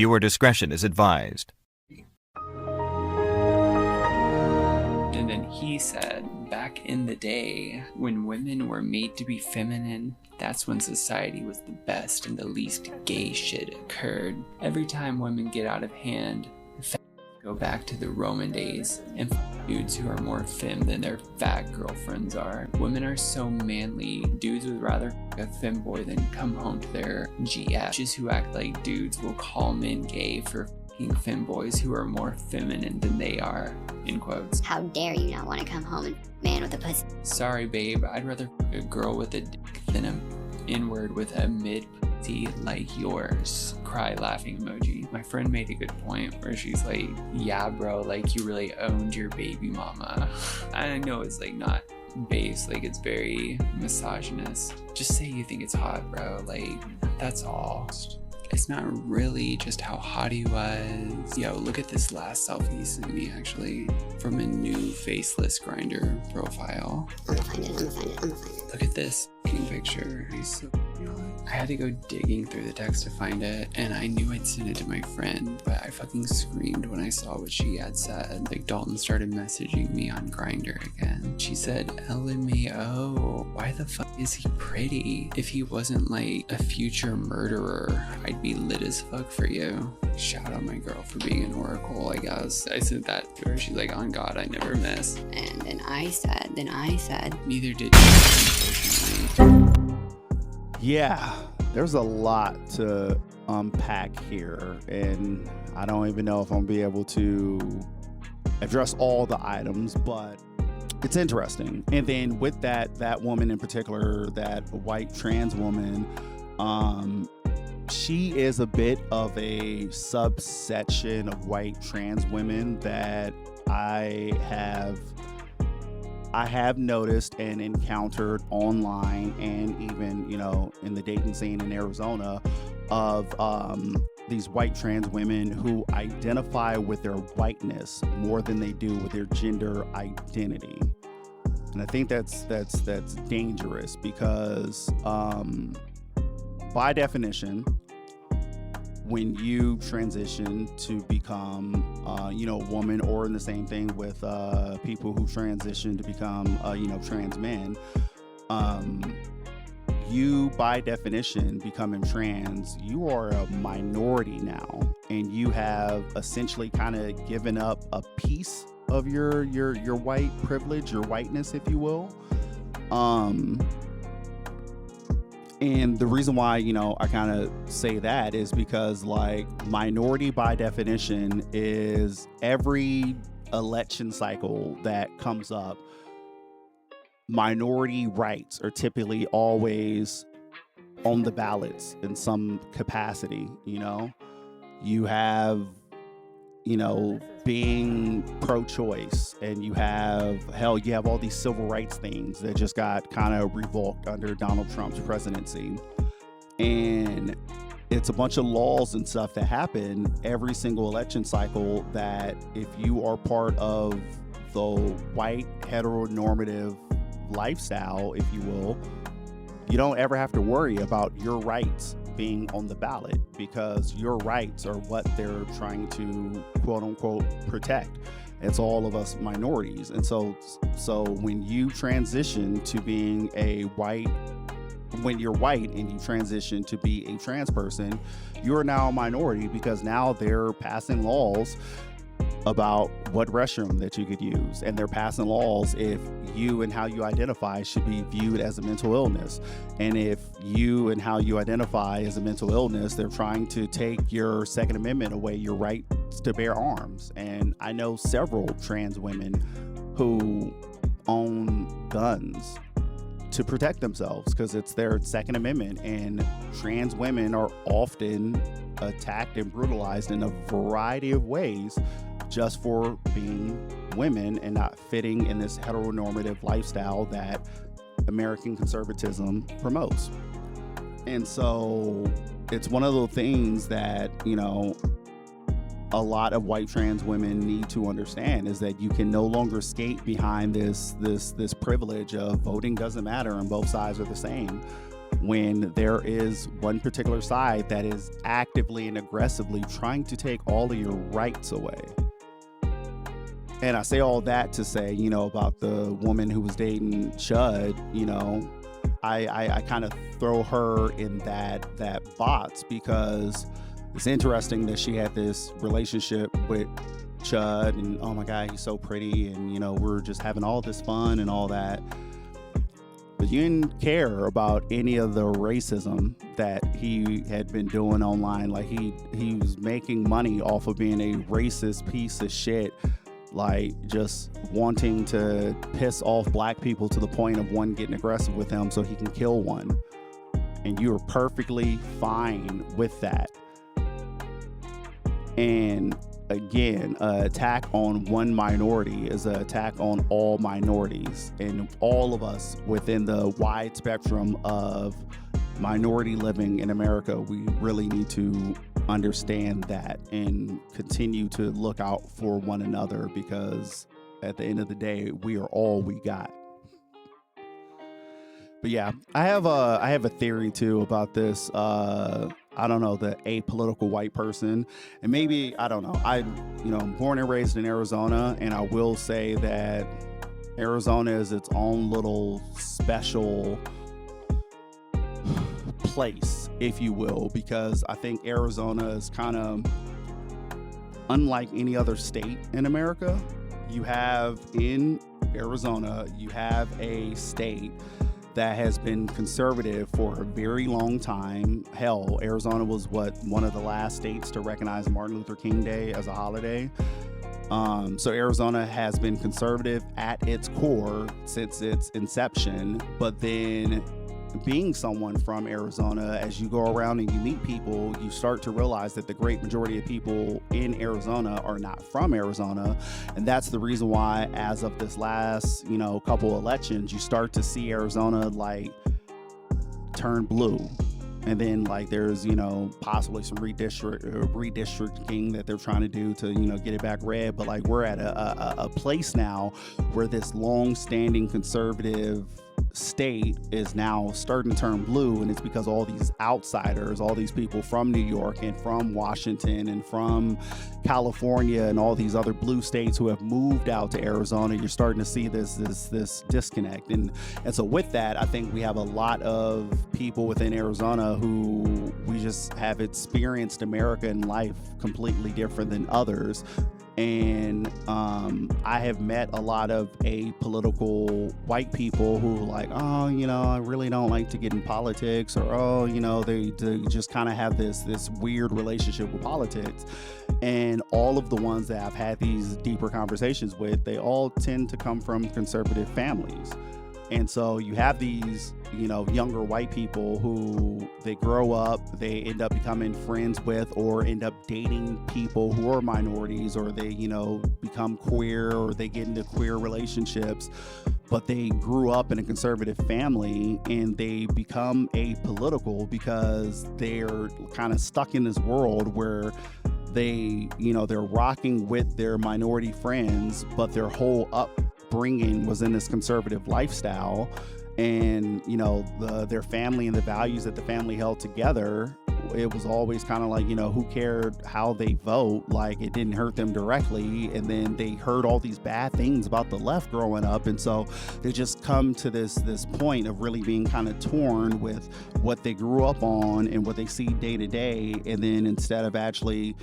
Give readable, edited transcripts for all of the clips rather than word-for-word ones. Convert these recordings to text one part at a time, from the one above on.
Viewer discretion is advised. And then he said, back in the day, when women were made to be feminine, that's when society was the best and the least gay shit occurred. Every time women get out of hand, go back to the Roman days and dudes who are more femme than their fat girlfriends are. Women are so manly, dudes would rather a femboy than come home to their GF. Bitches who act like dudes will call men gay for femboys who are more feminine than they are, in quotes. How dare you not want to come home and man with a pussy? Sorry babe, I'd rather a girl with a dick than an N-word with a mid pussy like yours. Cry laughing emoji. My friend made a good point where she's like, yeah bro, like you really owned your baby mama. I know it's like not base, like it's very misogynist. Just say you think it's hot, bro, like that's all. It's not really just how hot he was. Yo, look at this last selfie he sent me, actually, from a new faceless Grindr profile. I'm gonna find it. Look at this picture. He's so hot. I had to go digging through the text to find it, and I knew I'd send it to my friend, but I fucking screamed when I saw what she had said. Like, Dalton started messaging me on Grindr again. She said, LMAO, why the fuck is he pretty? If he wasn't like a future murderer, I'd be lit as fuck for you. Shout out my girl for being an oracle, I guess. I said that to her. She's like, on God, I never miss. And then I said, neither did you, unfortunately. Yeah, there's a lot to unpack here, and I don't even know if I'm gonna be able to address all the items, but it's interesting. And then with that woman in particular, that white trans woman, she is a bit of a subsection of white trans women that I have noticed and encountered online, and even, you know, in the dating scene in Arizona, of these white trans women who identify with their whiteness more than they do with their gender identity. And I think that's dangerous because by definition, when you transition to become, a woman, or in the same thing with people who transition to become, trans men, you, by definition, becoming trans, you are a minority now, and you have essentially kind of given up a piece of your white privilege, your whiteness, if you will. And the reason why, I kind of say that is because, like, minority by definition is every election cycle that comes up, minority rights are typically always on the ballots in some capacity. You have, being pro-choice, and you have all these civil rights things that just got kind of revoked under Donald Trump's presidency. And it's a bunch of laws and stuff that happen every single election cycle that, if you are part of the white heteronormative lifestyle, if you will, you don't ever have to worry about your rights being on the ballot, because your rights are what they're trying to, quote unquote, protect. It's all of us minorities. And so when you transition to being when you're white and you transition to be a trans person, you're now a minority, because now they're passing laws about what restroom that you could use, and they're passing laws if you and how you identify should be viewed as a mental illness. And if you and how you identify as a mental illness, they're trying to take your Second Amendment away, your right to bear arms. And I know several trans women who own guns to protect themselves because it's their Second Amendment, and trans women are often attacked and brutalized in a variety of ways just for being women and not fitting in this heteronormative lifestyle that American conservatism promotes. And so it's one of those things that, a lot of white trans women need to understand, is that you can no longer skate behind this privilege of voting doesn't matter and both sides are the same. when there is one particular side that is actively and aggressively trying to take all of your rights away. And I say all that to say, about the woman who was dating Chud, I kind of throw her in that box, because it's interesting that she had this relationship with Chud, and oh my God, he's so pretty, and we're just having all this fun and all that. But you didn't care about any of the racism that he had been doing online. Like he was making money off of being a racist piece of shit, like just wanting to piss off black people to the point of one getting aggressive with him so he can kill one. And you were perfectly fine with that. And again, an attack on one minority is an attack on all minorities, and all of us within the wide spectrum of minority living in America, we really need to understand that and continue to look out for one another, because at the end of the day, we are all we got. But yeah, I have a theory too about this. I don't know, the apolitical white person, and maybe, I don't know. I'm born and raised in Arizona, and I will say that Arizona is its own little special place, if you will, because I think Arizona is kind of unlike any other state in America. You have in Arizona, you have a state that has been conservative for a very long time. Hell, Arizona was one of the last states to recognize Martin Luther King Day as a holiday. So Arizona has been conservative at its core since its inception. But then, being someone from Arizona, as you go around and you meet people, you start to realize that the great majority of people in Arizona are not from Arizona. And that's the reason why, as of this last, couple elections, you start to see Arizona like turn blue. And then there's, possibly some redistricting that they're trying to do to, get it back red. But we're at a place now where this long-standing conservative state is now starting to turn blue, and it's because all these outsiders, all these people from New York and from Washington and from California and all these other blue states who have moved out to Arizona, you're starting to see this disconnect. And so with that, I think we have a lot of people within Arizona who we just have experienced America and life completely different than others. And I have met a lot of apolitical white people who are like, I really don't like to get in politics, or they just kind of have this weird relationship with politics. And all of the ones that I've had these deeper conversations with, they all tend to come from conservative families. And so you have these, younger white people who they grow up, they end up becoming friends with or end up dating people who are minorities, or they, become queer, or they get into queer relationships, but they grew up in a conservative family and they become apolitical because they're kind of stuck in this world where they, they're rocking with their minority friends, but their whole upbringing was in this conservative lifestyle. And their family and the values that the family held together, it was always kind of like, who cared how they vote? Like, it didn't hurt them directly. And then they heard all these bad things about the left growing up, and so they just come to this point of really being kind of torn with what they grew up on and what they see day to day. And then instead of actually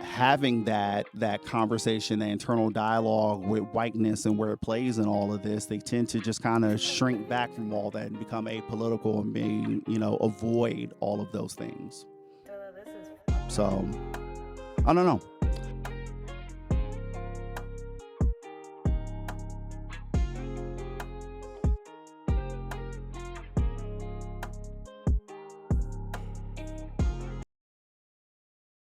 having that conversation, that internal dialogue with whiteness and where it plays in all of this, they tend to just kind of shrink back from all that and become apolitical and avoid all of those things. So I don't know.